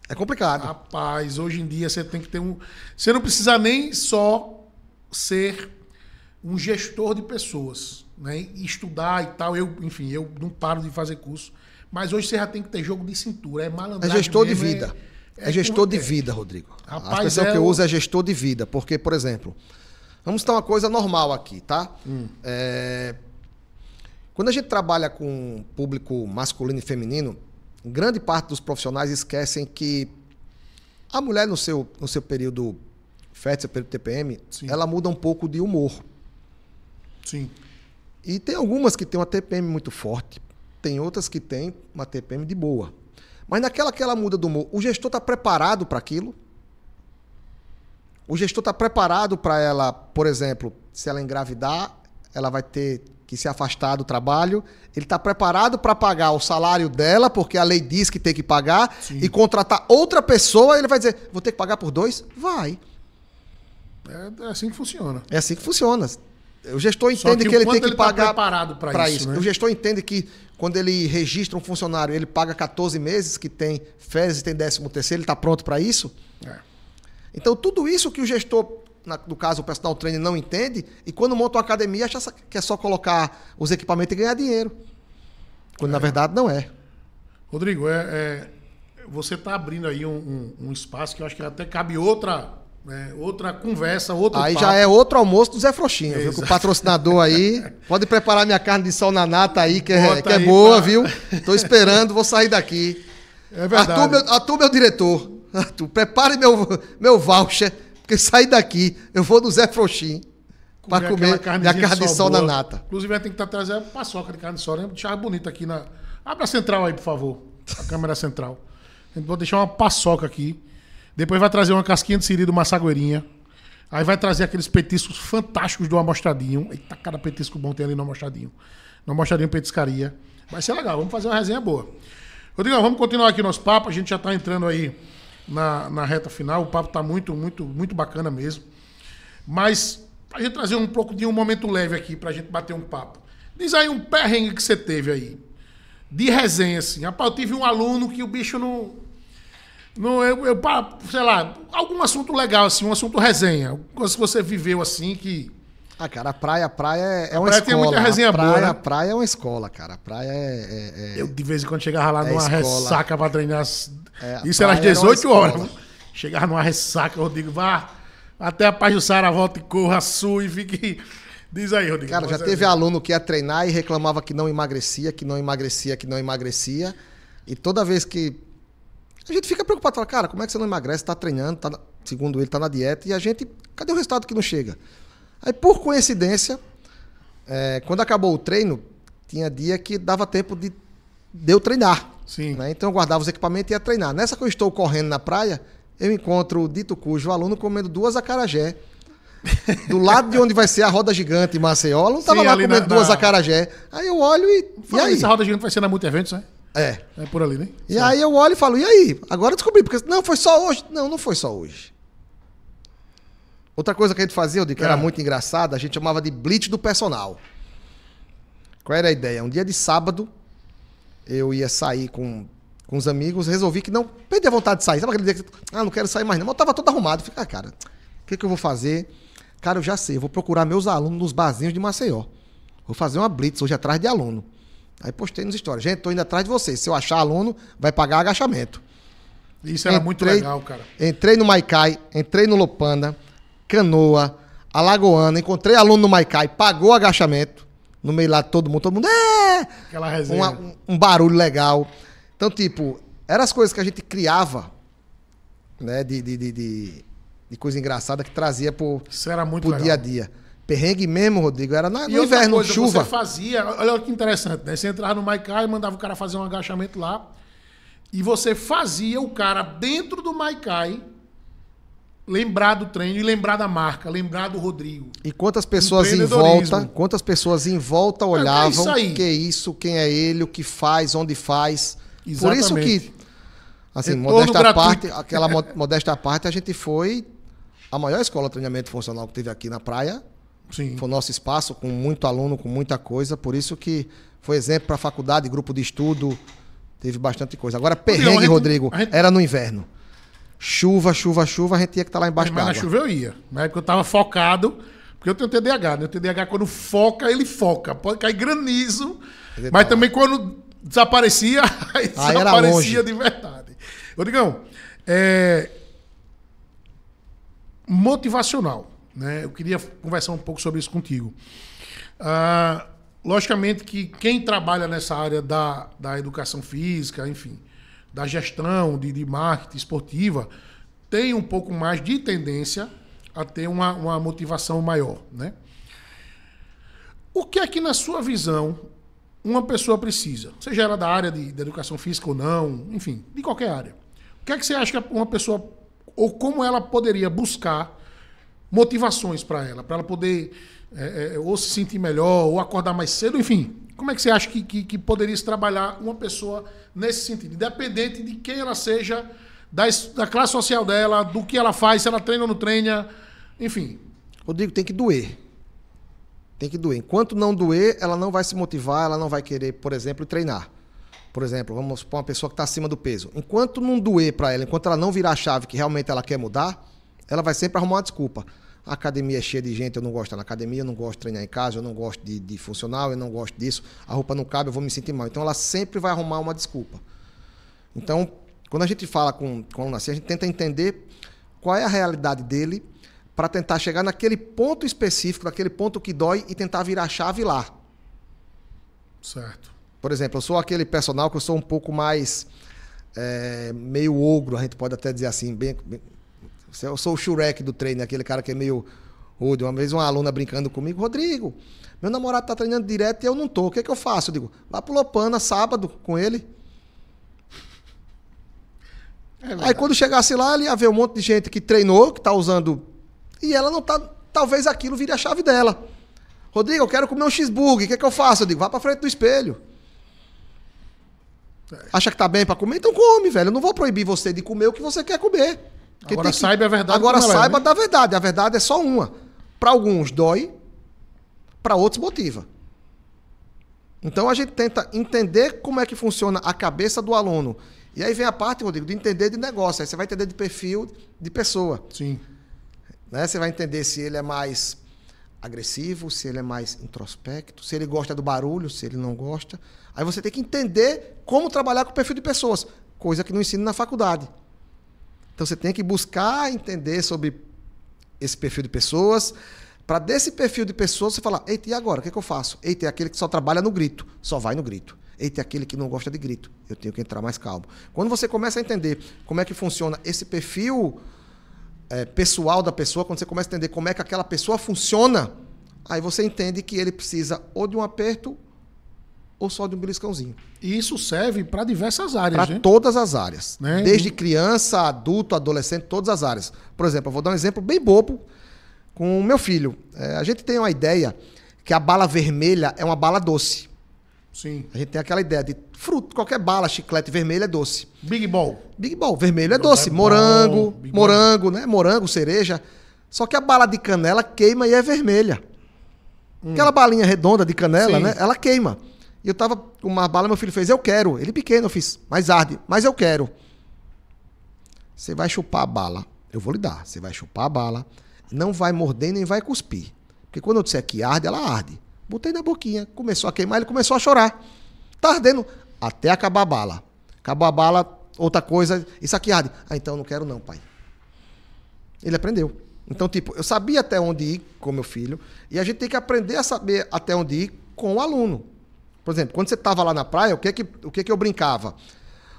É complicado. Rapaz, hoje em dia você tem que ter um. Você não precisa nem só ser um gestor de pessoas, né? E estudar e tal. Eu não paro de fazer curso. Mas hoje você já tem que ter jogo de cintura. É malandragem. É gestor de vida. É gestor de vida, Rodrigo. Rapaz, a expressão que eu uso é gestor de vida. Porque, por exemplo, vamos citar uma coisa normal aqui, tá? Quando a gente trabalha com público masculino e feminino, grande parte dos profissionais esquecem que a mulher no seu período fértil, período TPM, sim, ela muda um pouco de humor. Sim. E tem algumas que têm uma TPM muito forte, tem outras que têm uma TPM de boa. Mas naquela que ela muda do humor, o gestor está preparado para aquilo? O gestor está preparado para ela, por exemplo, se ela engravidar, ela vai ter que se afastar do trabalho. Ele está preparado para pagar o salário dela, porque a lei diz que tem que pagar, sim, e contratar outra pessoa, ele vai dizer, vou ter que pagar por 2? Vai. É assim que funciona. É assim que funciona. O gestor entende que ele tem que pagar para isso. Né? O gestor entende que quando ele registra um funcionário, ele paga 14 meses, que tem férias e tem 13º, ele está pronto para isso? É. Então, tudo isso que o gestor, no caso o personal trainer, não entende, e quando monta uma academia, acha que é só colocar os equipamentos e ganhar dinheiro. Quando, na verdade, não é. Rodrigo, você está abrindo aí um espaço que eu acho que até cabe outra conversa, outro aí papo. Já é outro almoço do Zé Frouxinho, viu? Que o patrocinador aí pode preparar minha carne de sol na nata aí, que é boa, viu? Tô esperando, vou sair daqui. É verdade. Arthur, meu diretor, Arthur, prepare meu voucher, porque sair daqui, eu vou do Zé Frouxinho para comer minha carne de sol na nata. Inclusive, vai ter que trazer a paçoca de carne de sol, né? Deixar bonito aqui na... Abra a central aí, por favor. A câmera central. Vou deixar uma paçoca aqui. Depois vai trazer uma casquinha de siri do Massagueirinha. Aí vai trazer aqueles petiscos fantásticos do Amostradinho. Eita, cada petisco bom tem ali no Amostradinho. No Amostradinho Petiscaria. Vai ser legal, vamos fazer uma resenha boa. Rodrigo, vamos continuar aqui nosso papo. A gente já está entrando aí na reta final. O papo está muito, muito, muito bacana mesmo. Mas, pra gente trazer um pouco de um momento leve aqui, pra gente bater um papo. Diz aí um perrengue que você teve aí. De resenha, assim. Rapaz, eu tive um aluno que o bicho não... sei lá, algum assunto legal, assim, um assunto resenha. Coisa que você viveu assim que. Ah, cara, a praia é uma escola. Tem muita resenha boa, né? A praia é uma escola, cara. A praia Eu, de vez em quando, chegava lá numa escola. Ressaca pra treinar. Isso era às 18 horas. Chegava numa ressaca, Rodrigo, vá até a Pajuçara, volta e corra, sua e fique. Diz aí, Rodrigo. Cara, já teve aluno que ia treinar e reclamava que não emagrecia, que não emagrecia, que não emagrecia. E toda vez que. A gente fica preocupado, fala, cara, como é que você não emagrece? Tá treinando, segundo ele, tá na dieta, e a gente, cadê o resultado que não chega? Aí, por coincidência, quando acabou o treino, tinha dia que dava tempo de eu treinar. Sim. Né? Então eu guardava os equipamentos e ia treinar. Nessa que eu estou correndo na praia, eu encontro o dito cujo aluno comendo 2 acarajé. Do lado de onde vai ser a roda gigante em Maceió, não estava lá comendo 2 acarajé. Aí eu olho e aí? Essa roda gigante vai ser na Multievento, né? É. É por ali, né? E aí eu olho e falo, e aí? Agora eu descobri, porque não, foi só hoje. Não, não foi só hoje. Outra coisa que a gente fazia, que era muito engraçada, a gente chamava de blitz do personal. Qual era a ideia? Um dia de sábado, eu ia sair com os amigos, resolvi que não perdi a vontade de sair. Sabe aquele dia que, não quero sair mais não. Mas eu tava todo arrumado. Falei, cara, o que eu vou fazer? Cara, eu já sei, eu vou procurar meus alunos nos barzinhos de Maceió. Vou fazer uma blitz hoje atrás de aluno. Aí postei nos stories. Gente, tô indo atrás de vocês. Se eu achar aluno, vai pagar agachamento. Isso era muito legal, cara. Entrei no Maicai, entrei no Lopanda, Canoa, Alagoana, encontrei aluno no Maicai, pagou agachamento. No meio lá, todo mundo, Aquela resenha. Um barulho legal. Então, tipo, eram as coisas que a gente criava, né, de coisa engraçada que trazia pro dia a dia. Perrengue mesmo, Rodrigo, era no inverno, coisa, chuva. Você fazia, olha que interessante, né? Você entrava no Maicai, mandava o cara fazer um agachamento lá, e você fazia o cara dentro do Maicai lembrar do treino e lembrar da marca, lembrar do Rodrigo. E quantas pessoas em volta olhavam, que é isso, quem é ele, o que faz, onde faz. Exatamente. Por isso que, assim, modesta à parte, a gente foi a maior escola de treinamento funcional que teve aqui na praia. Sim. Foi o nosso espaço, com muito aluno, com muita coisa. Por isso que foi exemplo para a faculdade, grupo de estudo, teve bastante coisa. Agora, perrengue, Rodrigo, era no inverno. Chuva, a gente tinha que estar lá embaixo d'água. Mas na chuva eu ia. Na época eu estava focado, porque eu tenho TDAH, né? O TDAH, quando foca, ele foca. Pode cair granizo, mas também quando desaparecia, aí desaparecia de verdade. Rodrigão, motivacional, né? Eu queria conversar um pouco sobre isso contigo. Logicamente que quem trabalha nessa área da educação física, enfim, da gestão, de marketing esportiva, tem um pouco mais de tendência a ter uma motivação maior, né? O que é que, na sua visão, uma pessoa precisa? Seja ela da área de educação física ou não, enfim, de qualquer área. O que é que você acha que uma pessoa, ou como ela poderia buscar motivações para ela poder ou se sentir melhor, ou acordar mais cedo, enfim. Como é que você acha que poderia se trabalhar uma pessoa nesse sentido? Independente de quem ela seja, da classe social dela, do que ela faz, se ela treina ou não treina, enfim. Rodrigo, tem que doer. Tem que doer. Enquanto não doer, ela não vai se motivar, ela não vai querer, por exemplo, treinar. Por exemplo, vamos supor uma pessoa que está acima do peso. Enquanto não doer para ela, enquanto ela não virar a chave que realmente ela quer mudar, ela vai sempre arrumar uma desculpa. A academia é cheia de gente, eu não gosto de estar na academia, eu não gosto de treinar em casa, eu não gosto de funcional, eu não gosto disso, a roupa não cabe, eu vou me sentir mal. Então ela sempre vai arrumar uma desculpa. Então, quando a gente fala com o aluno assim, a gente tenta entender qual é a realidade dele para tentar chegar naquele ponto específico, naquele ponto que dói e tentar virar a chave lá. Certo. Por exemplo, eu sou aquele personal que eu sou um pouco mais meio ogro, a gente pode até dizer assim, eu sou o Shurek do treino, aquele cara que é meio rude. Uma vez uma aluna brincando comigo, Rodrigo, meu namorado tá treinando direto e eu não tô, o que é que eu faço? Eu digo, vá pro Lopana sábado com ele. Aí quando chegasse lá, ele ia ver um monte de gente que treinou, que tá usando, e ela não tá, talvez aquilo vire a chave dela. Rodrigo, eu quero comer um cheeseburger, o que é que eu faço? Eu digo, vá pra frente do espelho. Acha que tá bem pra comer? Então come, velho. Eu não vou proibir você de comer o que você quer comer. Agora saiba a verdade. Agora saiba da verdade. A verdade é só uma. Para alguns dói, para outros motiva. Então a gente tenta entender como é que funciona a cabeça do aluno. E aí vem a parte, Rodrigo, de entender de negócio. Aí você vai entender de perfil de pessoa. Sim. Né? Você vai entender se ele é mais agressivo, se ele é mais introspecto, se ele gosta do barulho, se ele não gosta. Aí você tem que entender como trabalhar com o perfil de pessoas, coisa que não ensina na faculdade. Então você tem que buscar entender sobre esse perfil de pessoas, para desse perfil de pessoas você falar, eita, e agora? O que é que eu faço? Eita, é aquele que só trabalha no grito, só vai no grito. Eita, é aquele que não gosta de grito, eu tenho que entrar mais calmo. Quando você começa a entender como é que funciona esse perfil pessoal da pessoa, quando você começa a entender como é que aquela pessoa funciona, aí você entende que ele precisa ou de um aperto ou só de um beliscãozinho. E isso serve para diversas áreas, para todas as áreas. Né? Desde criança, adulto, adolescente, todas as áreas. Por exemplo, eu vou dar um exemplo bem bobo com o meu filho. A gente tem uma ideia que a bala vermelha é uma bala doce. Sim. A gente tem aquela ideia de fruto, qualquer bala, chiclete vermelho é doce. Big Ball. Big Ball, vermelho é Big doce. Ball é Morango, bom. morango, né? Morango, cereja. Só que a bala de canela queima e é vermelha. Aquela balinha redonda de canela, Sim. né? Ela queima. E eu tava com uma bala, meu filho fez, eu quero. Ele pequeno, eu fiz, mais arde, mas eu quero. Você vai chupar a bala. Eu vou lhe dar. Você vai chupar a bala. Não vai morder nem vai cuspir. Porque quando eu disser que arde, ela arde. Botei na boquinha. Começou a queimar, ele começou a chorar. Tá ardendo. Até acabar a bala. Acabou a bala, outra coisa. Isso aqui arde. Ah, então eu não quero não, pai. Ele aprendeu. Então, tipo, eu sabia até onde ir com meu filho. E a gente tem que aprender a saber até onde ir com o aluno. Por exemplo, quando você estava lá na praia, o que eu brincava?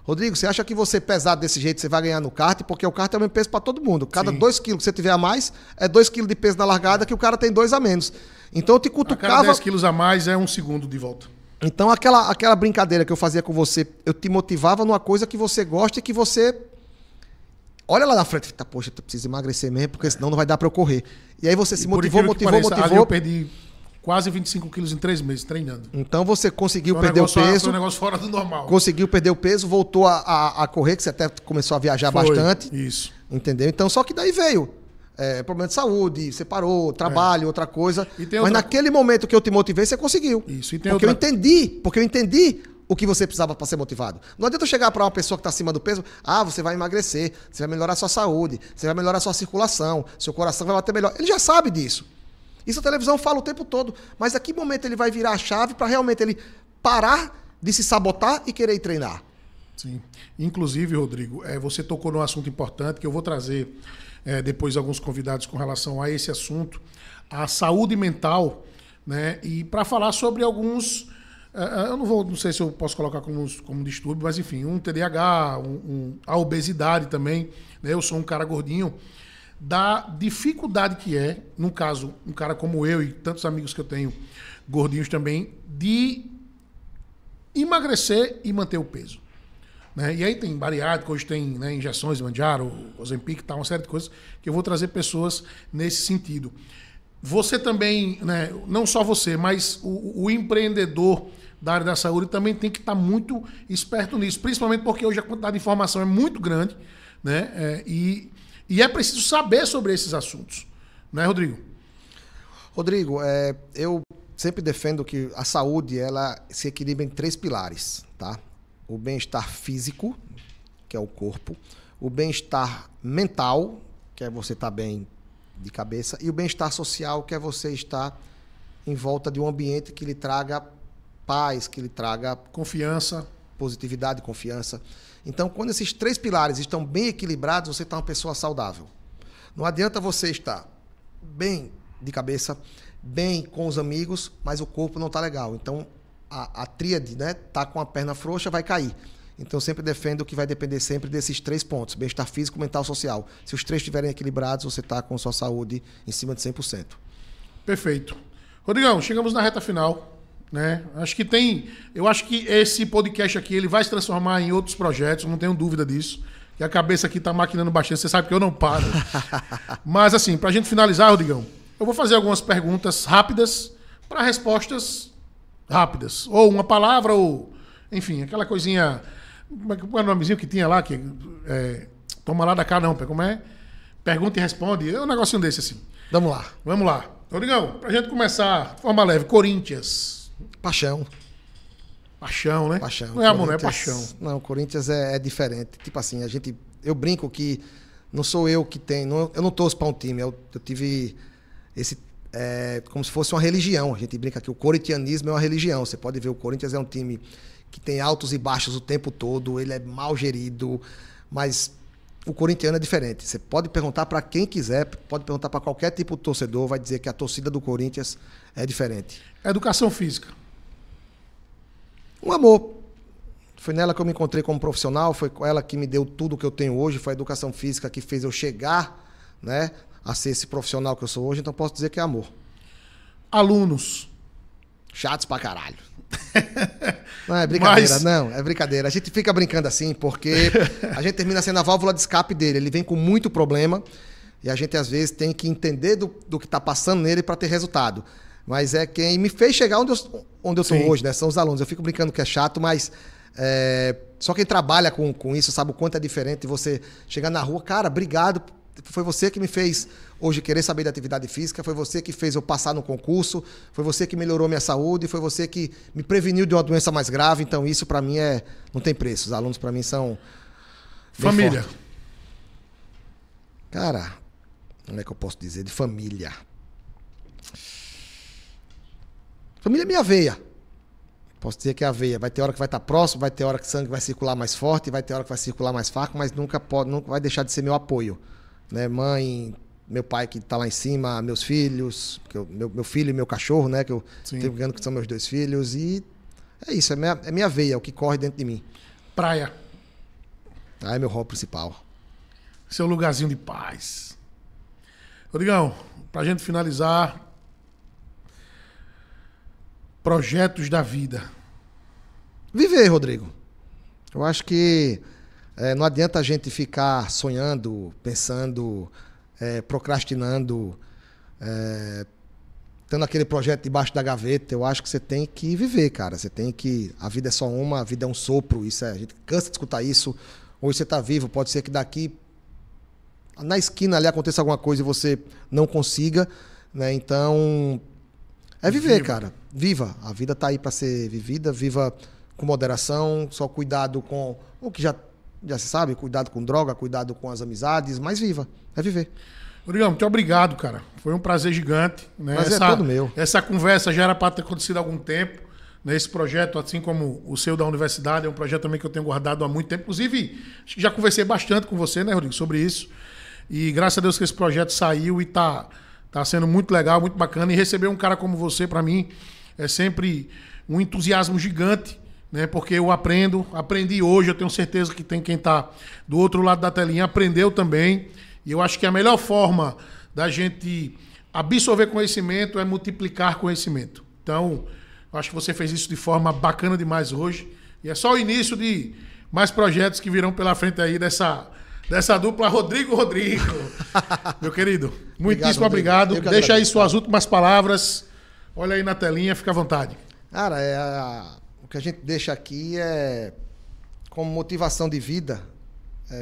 Rodrigo, você acha que você pesado desse jeito, você vai ganhar no kart? Porque o kart é o mesmo peso para todo mundo. Cada 2 quilos que você tiver a mais, é 2 quilos de peso na largada que o cara tem 2 a menos. Então eu te cutucava... A cada 10 quilos a mais é 1 segundo de volta. Então aquela brincadeira que eu fazia com você, eu te motivava numa coisa que você gosta e que você... Olha lá na frente, tá, poxa, eu preciso emagrecer mesmo, porque senão não vai dar para eu correr. E aí você se motivou. Ali eu perdi quase 25 quilos em 3 meses treinando. Então você conseguiu perder o peso. Foi um negócio fora do normal. Conseguiu perder o peso, voltou a correr, que você até começou a viajar bastante. Isso. Entendeu? Então, só que daí veio problema de saúde, você parou, trabalho, outra coisa. Mas naquele momento que eu te motivei, você conseguiu. Isso. E porque eu entendi o que você precisava para ser motivado. Não adianta eu chegar para uma pessoa que está acima do peso, você vai emagrecer, você vai melhorar a sua saúde, você vai melhorar a sua circulação, seu coração vai bater melhor. Ele já sabe disso. Isso a televisão fala o tempo todo. Mas a que momento ele vai virar a chave para realmente ele parar de se sabotar e querer ir treinar? Sim. Inclusive, Rodrigo, você tocou num assunto importante que eu vou trazer depois alguns convidados com relação a esse assunto, a saúde mental, né? E para falar sobre alguns... eu não sei se eu posso colocar como distúrbio, mas enfim, um TDAH, a obesidade também, né? Eu sou um cara gordinho, da dificuldade que é, no caso, um cara como eu e tantos amigos que eu tenho, gordinhos também, de emagrecer e manter o peso. Né? E aí tem bariátrica, hoje tem, né, injeções, Manjaro, Ozempic, uma série de coisas que eu vou trazer pessoas nesse sentido. Você também, né, não só você, mas o empreendedor da área da saúde também tem que estar muito esperto nisso, principalmente porque hoje a quantidade de informação é muito grande, né? E é preciso saber sobre esses assuntos. Não é, Rodrigo? Rodrigo, eu sempre defendo que a saúde ela se equilibra em 3 pilares, tá? O bem-estar físico, que é o corpo, o bem-estar mental, que é você estar bem de cabeça, e o bem-estar social, que é você estar em volta de um ambiente que lhe traga paz, que lhe traga confiança, positividade, confiança. Então, quando esses 3 pilares estão bem equilibrados, você está uma pessoa saudável. Não adianta você estar bem de cabeça, bem com os amigos, mas o corpo não está legal. Então, a tríade, né, tá com a perna frouxa, vai cair. Então, eu sempre defendo que vai depender sempre desses 3 pontos, bem-estar físico, mental e social. Se os 3 estiverem equilibrados, você está com sua saúde em cima de 100%. Perfeito. Rodrigão, chegamos na reta final. Né? Eu acho que esse podcast aqui ele vai se transformar em outros projetos, não tenho dúvida disso. Que a cabeça aqui está maquinando bastante, você sabe que eu não paro. Mas assim, para a gente finalizar, Rodrigão, eu vou fazer algumas perguntas rápidas para respostas rápidas. Ou uma palavra, ou enfim, aquela coisinha. Como é o nomezinho que tinha lá? Que, toma lá da cá, não. Como é? Pergunta e responde. É um negocinho desse assim. Vamos lá. Vamos lá. Rodrigão, para a gente começar de forma leve, Corinthians. Paixão. Paixão, né? Paixão. Não é amor, não é paixão. Não, o Corinthians é diferente. Tipo assim, eu brinco que não sou eu que tenho... Eu não torço para um time. Eu tive esse... como se fosse uma religião. A gente brinca que o corintianismo é uma religião. Você pode ver, o Corinthians é um time que tem altos e baixos o tempo todo. Ele é mal gerido. Mas o corintiano é diferente. Você pode perguntar para quem quiser, pode perguntar para qualquer tipo de torcedor, vai dizer que a torcida do Corinthians é diferente. Educação física. Um amor. Foi nela que eu me encontrei como profissional, foi com ela que me deu tudo o que eu tenho hoje, foi a educação física que fez eu chegar, né, a ser esse profissional que eu sou hoje, então posso dizer que é amor. Alunos. Chatos pra caralho. Não, é brincadeira, não, é brincadeira. A gente fica brincando assim porque a gente termina sendo a válvula de escape dele. Ele vem com muito problema e a gente às vezes tem que entender do que está passando nele para ter resultado. Mas é quem me fez chegar onde eu tô Sim. hoje, né? São os alunos. Eu fico brincando que é chato, mas só quem trabalha com isso sabe o quanto é diferente você chegar na rua. Cara, obrigado. Foi você que me fez hoje querer saber da atividade física, foi você que fez eu passar no concurso, foi você que melhorou minha saúde, foi você que me preveniu de uma doença mais grave. Então isso pra mim não tem preço. Os alunos pra mim são bem Família. fortes. Cara, como é que eu posso dizer de família? Família é minha veia. Posso dizer que é a veia. Vai ter hora que vai estar próximo, vai ter hora que o sangue vai circular mais forte, vai ter hora que vai circular mais fraco, mas nunca vai deixar de ser meu apoio. Né? Mãe, meu pai que está lá em cima, meus filhos, meu filho e meu cachorro, né? Que eu estou ligando que são meus 2 filhos. E é isso, é minha veia, é o que corre dentro de mim. Praia. É meu hobby principal. Seu lugarzinho de paz. Rodrigão, pra gente finalizar, projetos da vida. Viver, Rodrigo. Eu acho que não adianta a gente ficar sonhando, pensando, procrastinando, tendo aquele projeto debaixo da gaveta. Eu acho que você tem que viver, cara. Você tem que... A vida é só uma, a vida é um sopro. A gente cansa de escutar isso. Hoje você está vivo, pode ser que daqui na esquina ali aconteça alguma coisa e você não consiga, né? Então, viver, cara. Viva. A vida tá aí para ser vivida. Viva com moderação, só cuidado com o que já se sabe, cuidado com droga, cuidado com as amizades, mas viva. É viver. Rodrigão, muito obrigado, cara. Foi um prazer gigante. Né? Prazer é todo meu. Essa conversa já era para ter acontecido há algum tempo. Nesse projeto, assim como o seu da universidade, é um projeto também que eu tenho guardado há muito tempo. Inclusive, acho que já conversei bastante com você, né, Rodrigo, sobre isso. E graças a Deus que esse projeto saiu e tá sendo muito legal, muito bacana. E receber um cara como você, para mim, é sempre um entusiasmo gigante, né? Porque eu aprendi hoje, eu tenho certeza que tem quem tá do outro lado da telinha, aprendeu também. E eu acho que a melhor forma da gente absorver conhecimento é multiplicar conhecimento. Então, eu acho que você fez isso de forma bacana demais hoje. E é só o início de mais projetos que virão pela frente aí dessa dupla Rodrigo. Meu querido, muitíssimo obrigado. Deixa aí suas últimas palavras. Olha aí na telinha, fica à vontade. Cara, o que a gente deixa aqui é como motivação de vida.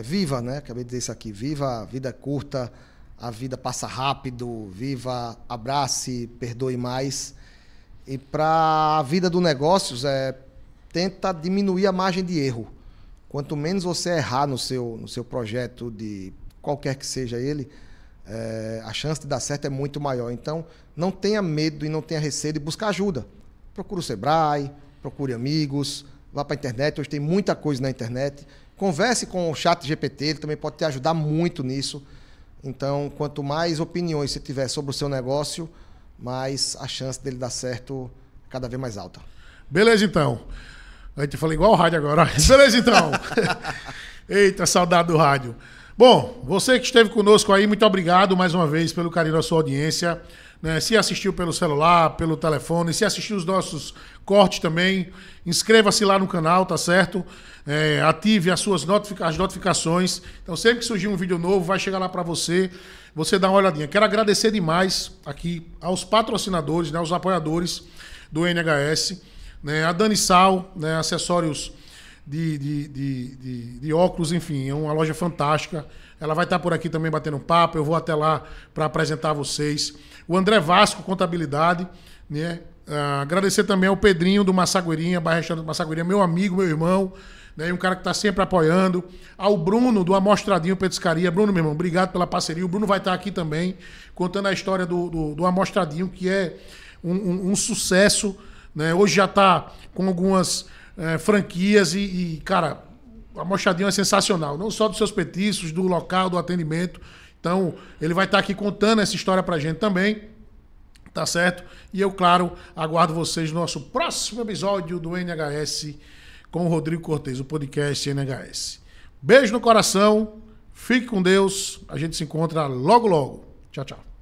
Viva, né? Acabei de dizer isso aqui. Viva, a vida é curta, a vida passa rápido. Viva, abrace, perdoe mais. E para a vida do negócios, tenta diminuir a margem de erro. Quanto menos você errar no seu projeto, de qualquer que seja ele, a chance de dar certo é muito maior. Então, não tenha medo e não tenha receio de buscar ajuda. Procure o Sebrae, procure amigos, vá para a internet. Hoje tem muita coisa na internet. Converse com o ChatGPT, ele também pode te ajudar muito nisso. Então, quanto mais opiniões você tiver sobre o seu negócio, mais a chance dele dar certo é cada vez mais alta. Beleza, então. A gente falou igual o rádio agora. Beleza, então. Eita, saudade do rádio. Bom, você que esteve conosco aí, muito obrigado mais uma vez pelo carinho da sua audiência. Né? Se assistiu pelo celular, pelo telefone, se assistiu os nossos cortes também, inscreva-se lá no canal, tá certo? Ative as suas notificações. Então, sempre que surgir um vídeo novo, vai chegar lá para você dá uma olhadinha. Quero agradecer demais aqui aos patrocinadores, né, aos apoiadores do NHS, né, a Dani Sal, né, acessórios de óculos, enfim, é uma loja fantástica. Ela vai estar por aqui também batendo papo, eu vou até lá para apresentar a vocês. O André Vasco, Contabilidade, né? Agradecer também ao Pedrinho do Massagueirinha, Bairro Restaurante do Massagueirinha, meu amigo, meu irmão, né? E um cara que está sempre apoiando. Ao Bruno do Amostradinho Petiscaria. Bruno, meu irmão, obrigado pela parceria. O Bruno vai estar aqui também contando a história do Amostradinho, que é um sucesso, né? Hoje já está com algumas franquias e, cara, o Amostradinho é sensacional. Não só dos seus petiscos, do local, do atendimento. Então, ele vai estar aqui contando essa história pra gente também. Tá certo? E eu, claro, aguardo vocês no nosso próximo episódio do NHS com o Rodrigo Cortez, o podcast NHS. Beijo no coração, fique com Deus, a gente se encontra logo logo. Tchau, tchau.